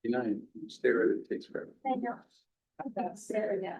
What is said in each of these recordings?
59, stay right, it takes forever. I know. That's Sarah, yeah.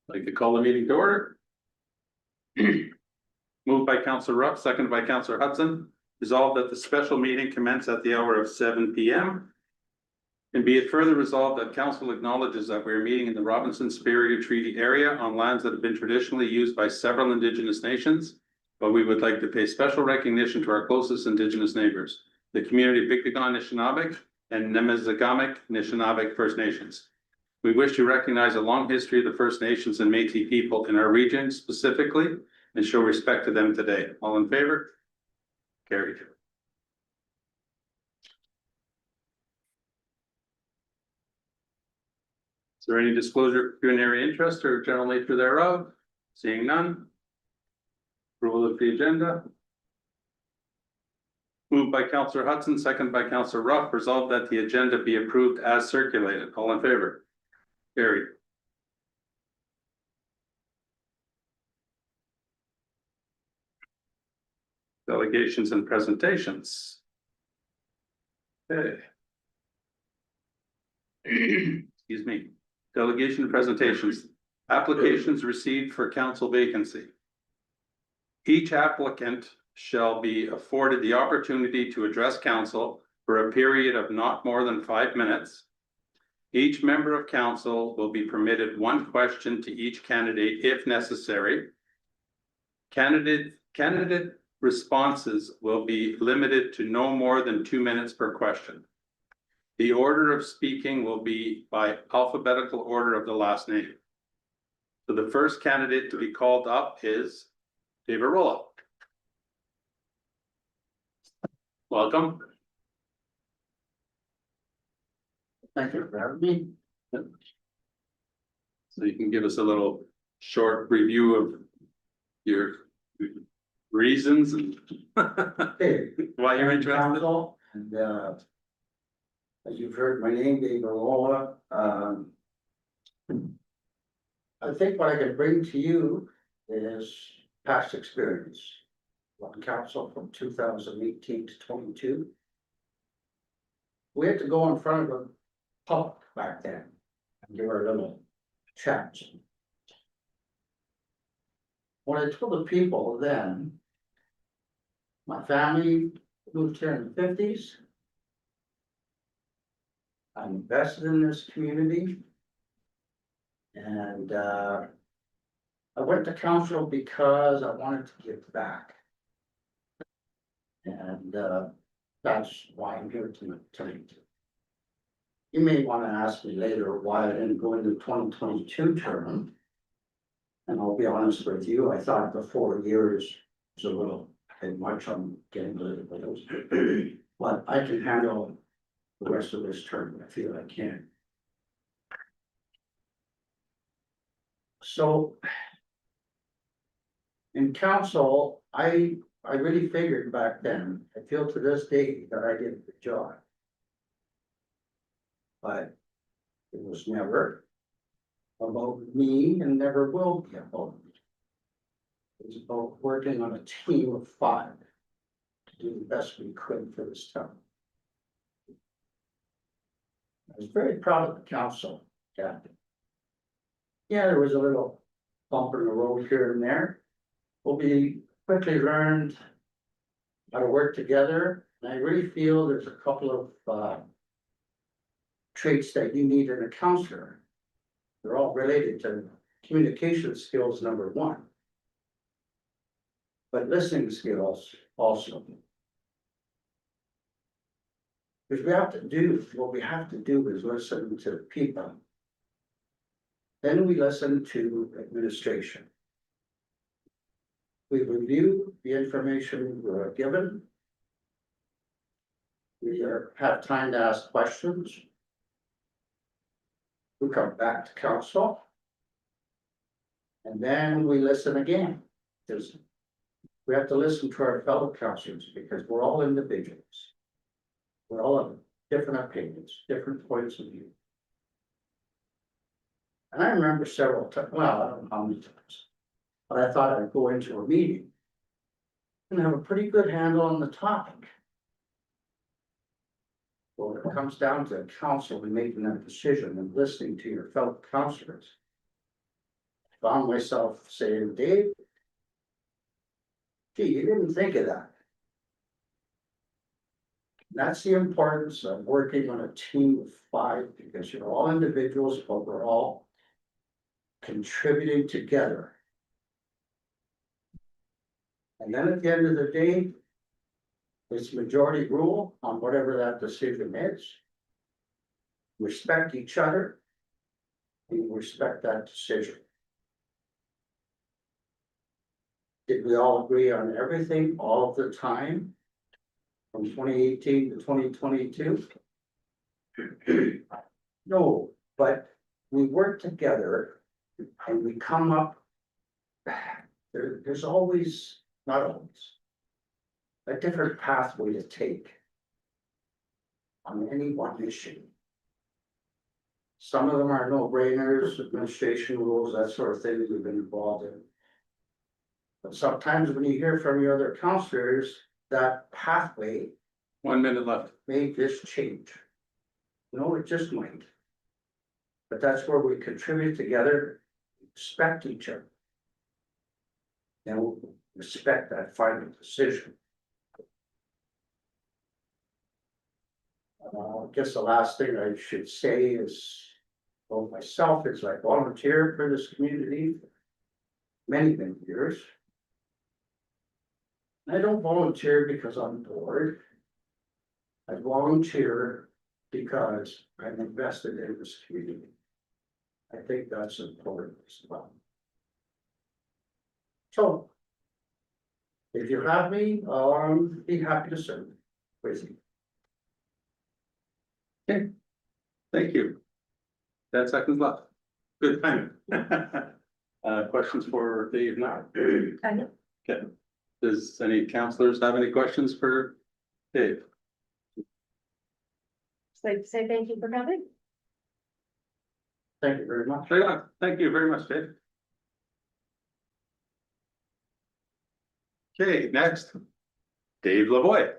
Like to call the meeting to order. Moved by Councillor Rupp, seconded by Councillor Hudson. Resolved that the special meeting commence at the hour of 7 p.m. And be it further resolved that council acknowledges that we are meeting in the Robinson-Superior Treaty area on lands that have been traditionally used by several Indigenous nations. But we would like to pay special recognition to our closest Indigenous neighbors, the community of Biktagon Nishnawbek and Nemezagamic Nishnawbek First Nations. We wish to recognize a long history of the First Nations and Métis people in our region specifically and show respect to them today. All in favor? Carried. Is there any disclosure of pecuniary interest or general nature thereof? Seeing none. Approval of the agenda. Moved by Councillor Hudson, second by Councillor Ruff. Resolved that the agenda be approved as circulated. All in favor? Carried. Delegations and presentations. Okay. Excuse me. Delegation presentations. Applications received for council vacancy. Each applicant shall be afforded the opportunity to address council for a period of not more than 5 minutes. Each member of council will be permitted one question to each candidate if necessary. Candidate responses will be limited to no more than 2 minutes per question. The order of speaking will be by alphabetical order of the last name. So the first candidate to be called up is David Roloff. Welcome. Thank you for having me. So you can give us a little short review of your reasons and Hey, why you're I'm interested. counsel, and as you've heard, my name, Dave Arola. I think what I can bring to you is past experience. On council from 2018 to 22. We had to go in front of a public back then and give our little chats. What I told the people then, my family moved here in the 50s. I'm invested in this community. And I went to council because I wanted to give back. And that's why I'm here tonight. You may want to ask me later why I didn't go into 2022 term. And I'll be honest with you, I thought the 4 years was a little bit much. I'm getting a little bit, but I can handle the rest of this term. I feel I can. So in council, I really figured back then, I feel to this day that I did the job. But it was never about me and never will be about me. It was about working on a team of 5 to do the best we could for this town. I was very proud of the council, Captain. Yeah, there was a little bump in the road here and there. But we quickly learned how to work together. And I really feel there's a couple of traits that you need in a counselor. They're all related to communication skills, number 1. But listening skills also. Because what we have to do is listen to people. Then we listen to administration. We review the information we're given. We have time to ask questions. We come back to council. And then we listen again. Because we have to listen to our fellow councillors because we're all individuals. We all have different opinions, different points of view. And I remember several times, well, I don't know how many times, but I thought I'd go into a meeting and have a pretty good handle on the topic. Well, it comes down to council and making that decision and listening to your fellow councilors. Found myself saying, Dave. Gee, you didn't think of that. That's the importance of working on a team of 5, because you're all individuals, but we're all contributing together. And then at the end of the day, it's majority rule on whatever that decision is. Respect each other. And respect that decision. Did we all agree on everything all the time? From 2018 to 2022? No, but we work together and we come up. There's always, not always, a different pathway to take on any one issue. Some of them are no-brainers, administration rules, that sort of thing that we've been involved in. But sometimes when you hear from your other counselors, that pathway 1 minute left. made this change. No, it just might. But that's where we contribute together, respect each other. And we'll respect that final decision. I guess the last thing I should say is, well, myself is I volunteered for this community many years. I don't volunteer because I'm bored. I volunteer because I'm invested in this community. I think that's important as well. So, if you have me, I'll be happy to serve with you. Okay, thank you. 10 seconds left. Good timing. Questions for Dave now? Okay. Does any counselors have any questions for Dave? So say thank you for coming. Thank you very much. Thank you very much, Dave. Okay, next, Dave Lavoie.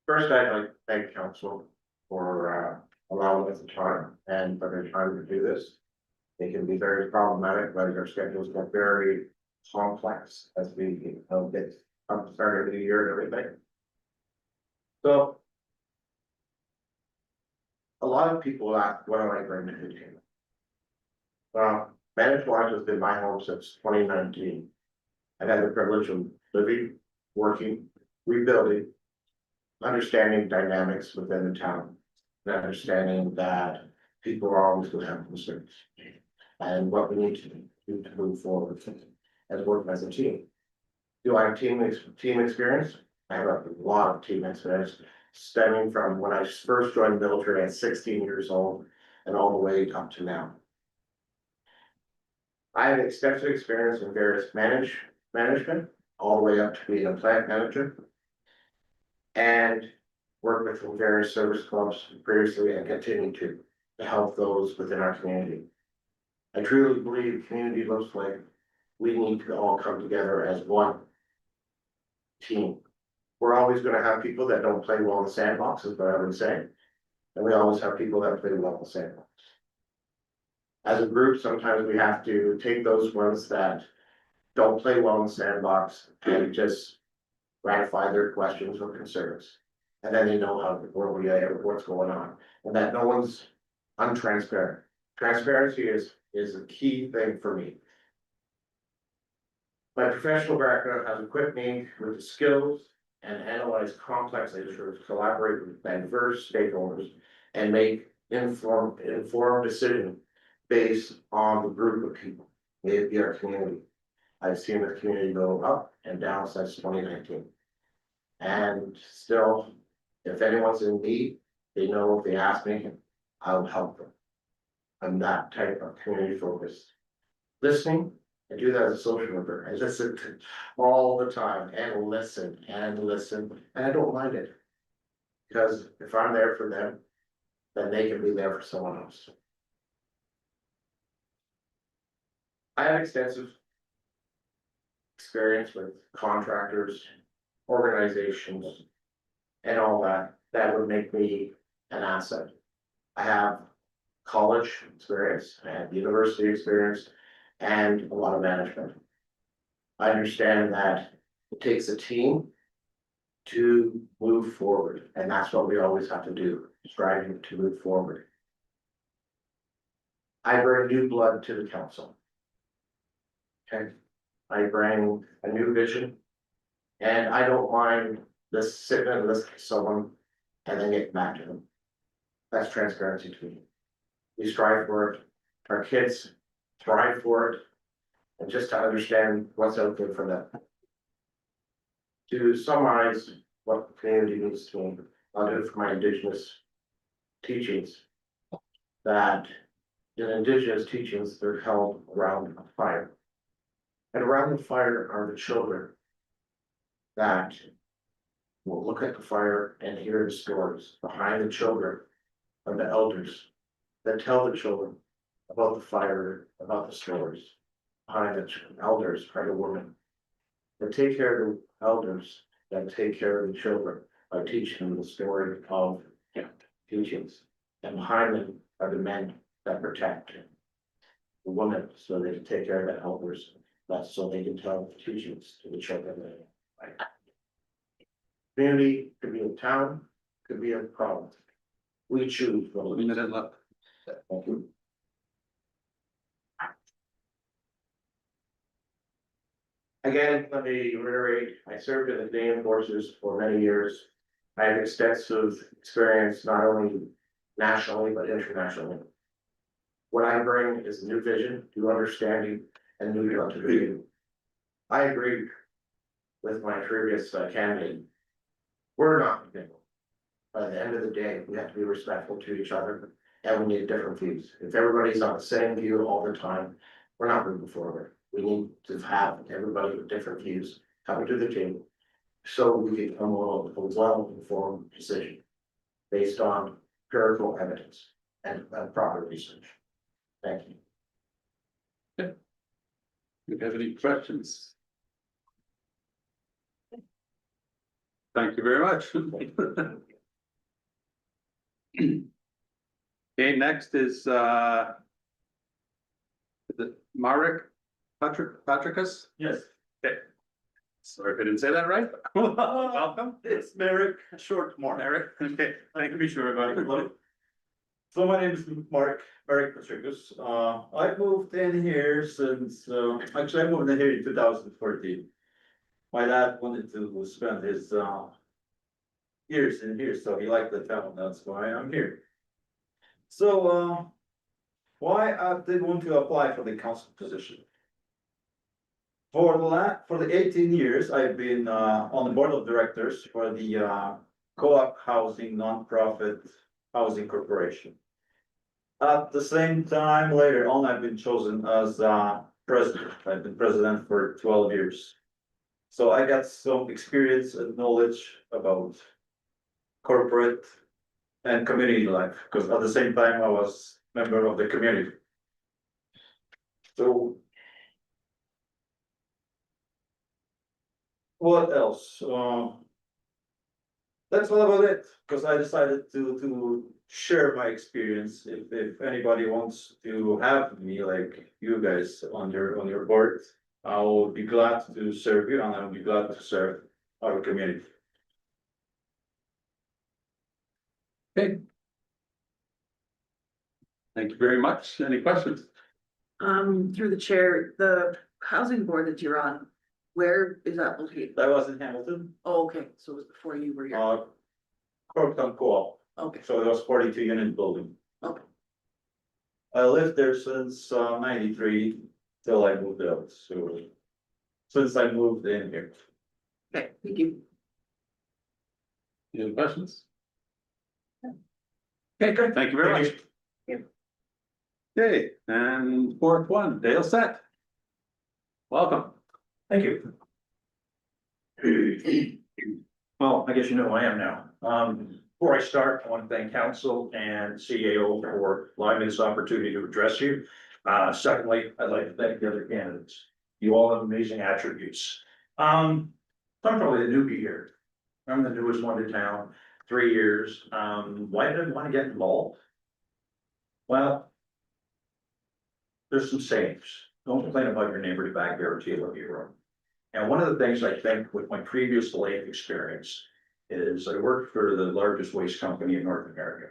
First, I'd like to thank council for allowing us the time and for their time to do this. It can be very problematic, but our schedules get very complex as we get up to the start of the year and everything. So a lot of people ask, what do I bring to the table? Well, Manitowoc has been my home since 2019. I've had the privilege of living, working, rebuilding, understanding dynamics within the town, and understanding that people are always going to have concerns, and what we need to do to move forward as working as a team. Do I have team experience? I have a lot of team experience stemming from when I first joined the military at 16 years old and all the way up to now. I have extensive experience in various management, all the way up to being a plant manager, and work with various service clubs previously and continue to help those within our community. I truly believe the community looks like we need to all come together as one team. We're always going to have people that don't play well in the sandbox, is what I would say. And we always have people that play well in the sandbox. As a group, sometimes we have to take those ones that don't play well in the sandbox and just ratify their questions or concerns. And then they know where we are, what's going on, and that no one's untransparent. Transparency is a key thing for me. My professional background has equipped me with the skills and analyze complex issues, collaborate with diverse stakeholders, and make informed decision based on the group of people, maybe our community. I've seen the community go up and down since 2019. And still, if anyone's in need, they know if they ask me, I'll help them. I'm that type of community focused. Listening, I do that as a social worker. I listen all the time and listen, and I don't mind it. Because if I'm there for them, then they can be there for someone else. I have extensive experience with contractors, organizations, and all that, that would make me an asset. I have college experience, I have university experience, and a lot of management. I understand that it takes a team to move forward, and that's what we always have to do, striving to move forward. I bring new blood to the council. Okay, I bring a new vision. And I don't mind this sitting and listening to someone and then getting back to them. That's transparency to me. We strive for it, our kids thrive for it, and just to understand what's out there for them. To summarize what the community needs to me, I'll do it for my Indigenous teachings. That in Indigenous teachings, they're held around a fire. And around the fire are the children that will look at the fire and hear the stories behind the children of the elders that tell the children about the fire, about the stories. Behind the elders are the women that take care of the elders, that take care of the children by teaching them the story of teachings. And behind them are the men that protect the women, so they can take care of the elders. That's so they can tell the teachings to the children. Community could be a town, could be a province. We choose. A minute left. Thank you. Again, let me reiterate, I served in the Canadian Forces for many years. I have extensive experience, not only nationally, but internationally. What I bring is new vision, new understanding, and new motivation. I agree with my previous candidate. We're not people. By the end of the day, we have to be respectful to each other, and we need different views. If everybody's on the same view all the time, we're not moving forward. We need to have everybody with different views coming to the table, so we can come up with a well-informed decision based on empirical evidence and proper research. Thank you. Do you have any questions? Thank you very much. Okay, next is it Marek Patricus? Yes, Okay. Sorry if I didn't say that right. Welcome. it's Merrick, short Mark. Marek, okay, thank you, be sure about it. So my name is Merrick Patricus. I've moved in here since, actually I moved in here in 2014. My dad wanted to spend his, years in here, so he liked the town, that's why I'm here. So, why I did want to apply for the council position? For the 18 years, I've been, on the board of directors for the, co-op housing nonprofit housing corporation. At the same time, later on, I've been chosen as president. I've been president for 12 years. So I got some experience and knowledge about corporate and community life, because at the same time I was member of the community. So what else? That's all about it, because I decided to share my experience. If anybody wants to have me, like you guys on your board, I will be glad to serve you, and I will be glad to serve our community. Okay. Thank you very much. Any questions? Through the chair, the housing board that you're on, where is that located? I was in Hamilton, Oh, okay, so it was before you were here. Corktown Co-op, Okay, so it was 42 unit building. okay. I lived there since 93 till I moved out, so since I moved in here. Okay, thank you. Any questions? Okay, good. Thank you very much. Okay, and fourth one, Dale Set. Welcome. Thank you. Well, I guess you know who I am now. Before I start, I want to thank council and CAO for allowing me this opportunity to address you. Secondly, I'd like to thank the other candidates. You all have amazing attributes. I'm probably the newbie here. I'm the newest one to town, 3 years. Why did I want to get involved? Well, there's some sayings. Don't complain about your neighbor's backyard till you look at your own. And one of the things I think with my previous life experience is I worked for the largest waste company in North America.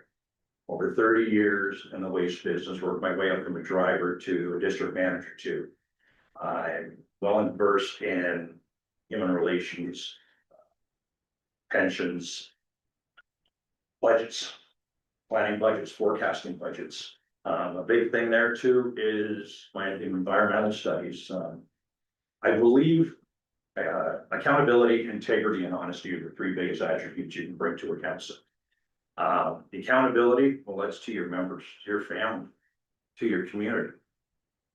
Over 30 years in the waste business, worked my way up from a driver to a district manager too. I'm well versed in human relations, pensions, budgets, planning budgets, forecasting budgets. A big thing there too is my environmental studies. I believe accountability, integrity, and honesty are the three biggest attributes you can bring to a council. The accountability, well, that's to your members, to your family, to your community.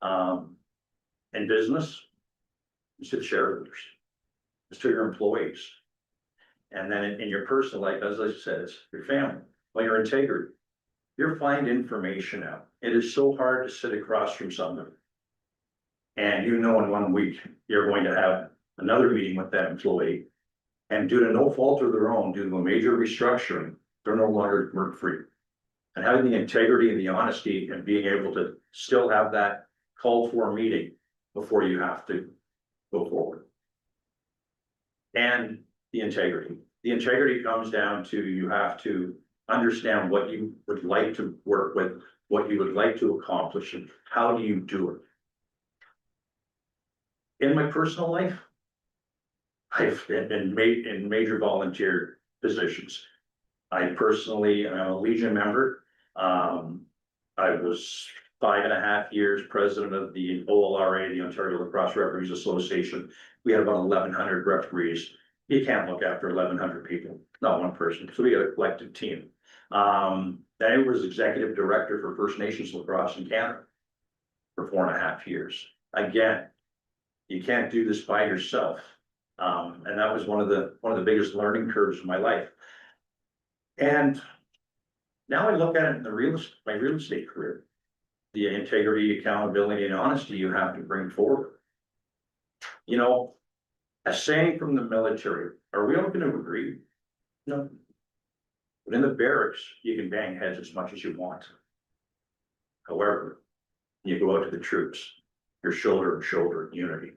In business, it's to the shareholders, it's to your employees. And then in your personal life, as I said, it's your family, well, your integrity. You're find information out. It is so hard to sit across from somebody. And you know, in 1 week, you're going to have another meeting with that employee. And due to no fault of their own, due to a major restructuring, they're no longer work free. And having the integrity and the honesty and being able to still have that called for meeting before you have to go forward. And the integrity. The integrity comes down to you have to understand what you would like to work with, what you would like to accomplish, and how do you do it. In my personal life, I've been in major volunteer positions. I personally am a Legion member. I was 5.5 years president of the OLRA, the Ontario Lacrosse Referees Association. We had about 1,100 referees. You can't look after 1,100 people, not one person. So we got a collective team. Then I was executive director for First Nations lacrosse in Canada for 4.5 years. Again, you can't do this by yourself. And that was one of the biggest learning curves of my life. And now I look at it in my real estate career, the integrity, accountability, and honesty you have to bring forward. You know, a saying from the military, are we all going to agree? No. But in the barracks, you can bang heads as much as you want. However, you go out to the troops, you're shoulder to shoulder in unity.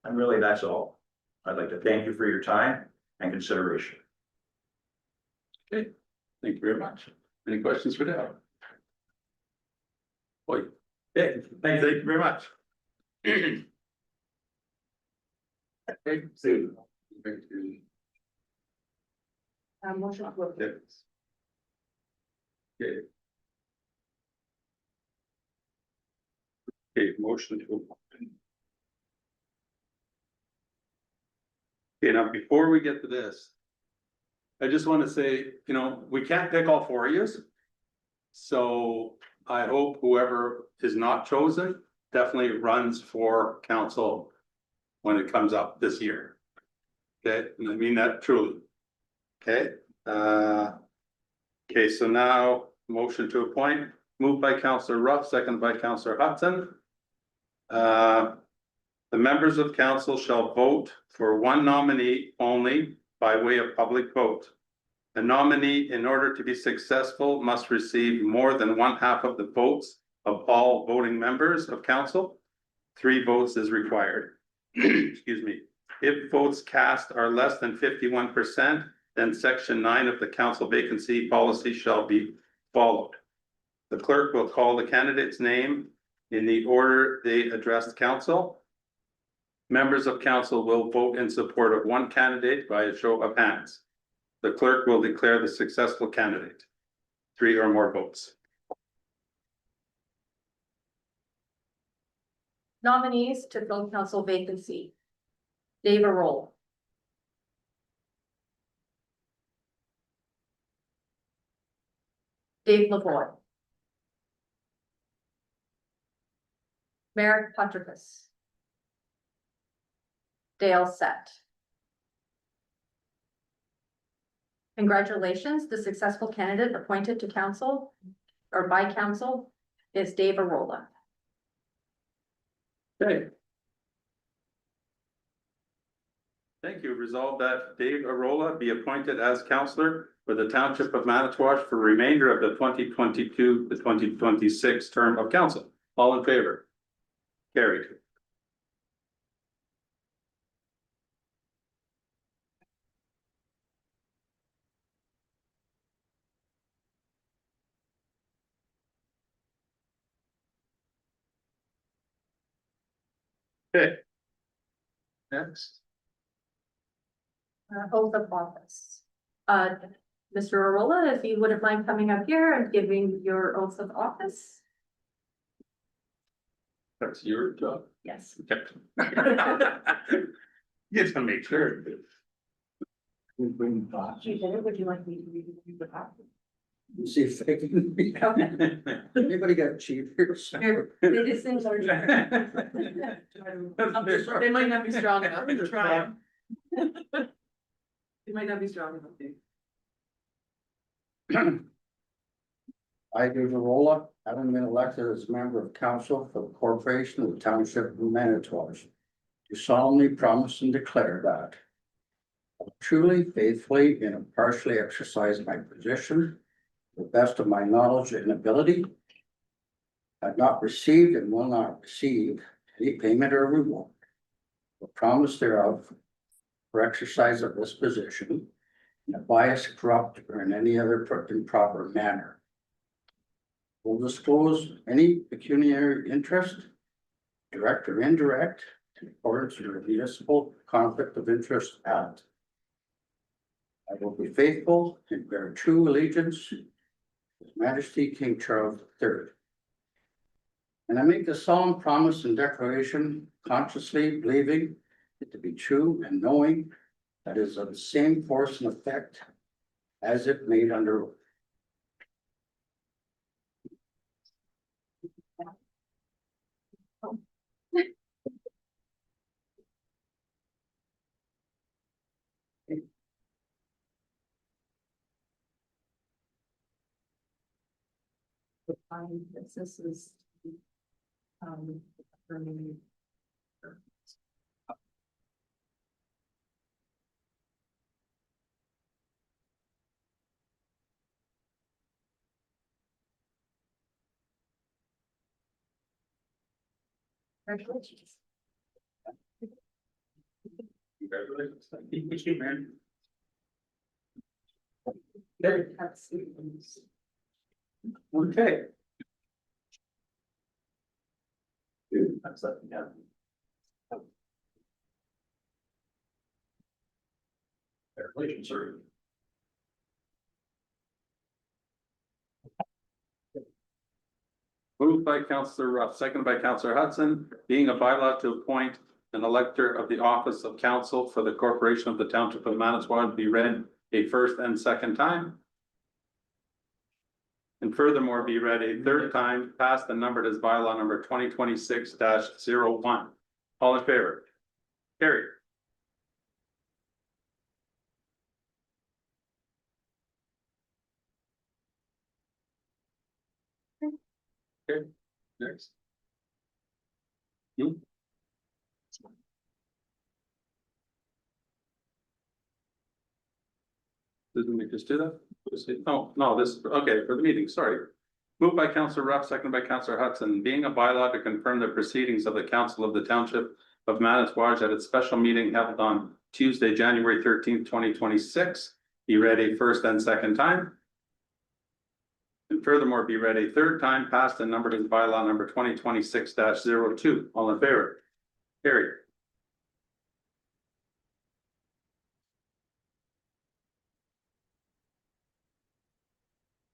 And really, that's all. I'd like to thank you for your time and consideration. Okay, thank you very much. Any questions for Dale? Boy, okay, thank you very much. Okay, Sue. Motion to approve. Okay. Okay, motion to. Okay, now before we get to this, I just want to say, you know, we can't pick all 4 of you. So I hope whoever is not chosen definitely runs for council when it comes up this year. Okay, and I mean that truly. Okay, okay, so now motion to appoint, moved by Councillor Ruff, seconded by Councillor Hudson. The members of council shall vote for one nominee only by way of public vote. A nominee, in order to be successful, must receive more than 1/2 of the votes of all voting members of council. 3 votes is required. Excuse me. If votes cast are less than 51%, then section 9 of the council vacancy policy shall be followed. The clerk will call the candidate's name in the order they addressed council. Members of council will vote in support of one candidate by a show of hands. The clerk will declare the successful candidate. 3 or more votes. Nominees to fill council vacancy. Dave Roll. Dave Lavoie. Merrick Patricus. Dale Sett. Congratulations, the successful candidate appointed to council or by council is Dave Arola. Okay. Thank you. Resolved that Dave Arola be appointed as councillor for the Township of Manitowoc for the remainder of the 2022 to 2026 term of council. All in favor? Carried. Okay. Next. Oath of office. Mr. Arola, if you wouldn't mind coming up here and giving your oath of office. That's your job. Yes. Okay. Just to make sure. We bring thoughts. Would you like me to read the See if they can be. Anybody got cheaters? Citizens are. They might not be strong enough to try. They might not be strong enough to. I, Dave Arola, having been elected as a member of council for the corporation of the township of Manitowoc, do solemnly promise and declare that I will truly, faithfully, and impartially exercise my position to the best of my knowledge and ability. I have not received and will not receive any payment or reward or promise thereof for exercise of this position in a biased, corrupt, or in any other improper manner. Will disclose any pecuniary interest, direct or indirect, in accordance with the Municipal Conflict of Interest Act. I will be faithful and bear true allegiance to His Majesty King Charles III. And I make the solemn promise and declaration consciously believing it to be true and knowing that it is of the same force and effect as if made under oath. This is. For me. Congratulations. Congratulations. Thank you, man. Okay. That's that, yeah. Congratulations, sir. Moved by Councillor Ruff, seconded by Councillor Hudson, being a bylaw to appoint an elector of the office of council for the corporation of the Township of Manitowoc be read a first and second time. And furthermore, be read a third time, passed and numbered as bylaw number 2026-01. All in favor? Carried. Okay, next. You? Didn't we just do that? Oh, no, this, okay, for the meeting, sorry. Moved by Councillor Ruff, seconded by Councillor Hudson, being a bylaw to confirm the proceedings of the Council of the Township of Manitowoc at its special meeting held on Tuesday, January 13th, 2026. Be read a first and second time. And furthermore, be read a third time, passed and numbered as bylaw number 2026-02. All in favor? Carried.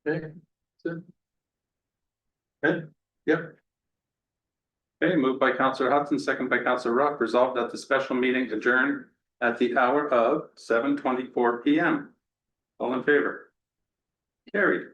Okay. Good. Yep. Okay, moved by Councillor Hudson, second by Councillor Ruff, resolved that the special meeting adjourned at the hour of 7:24 PM. All in favor? Carried.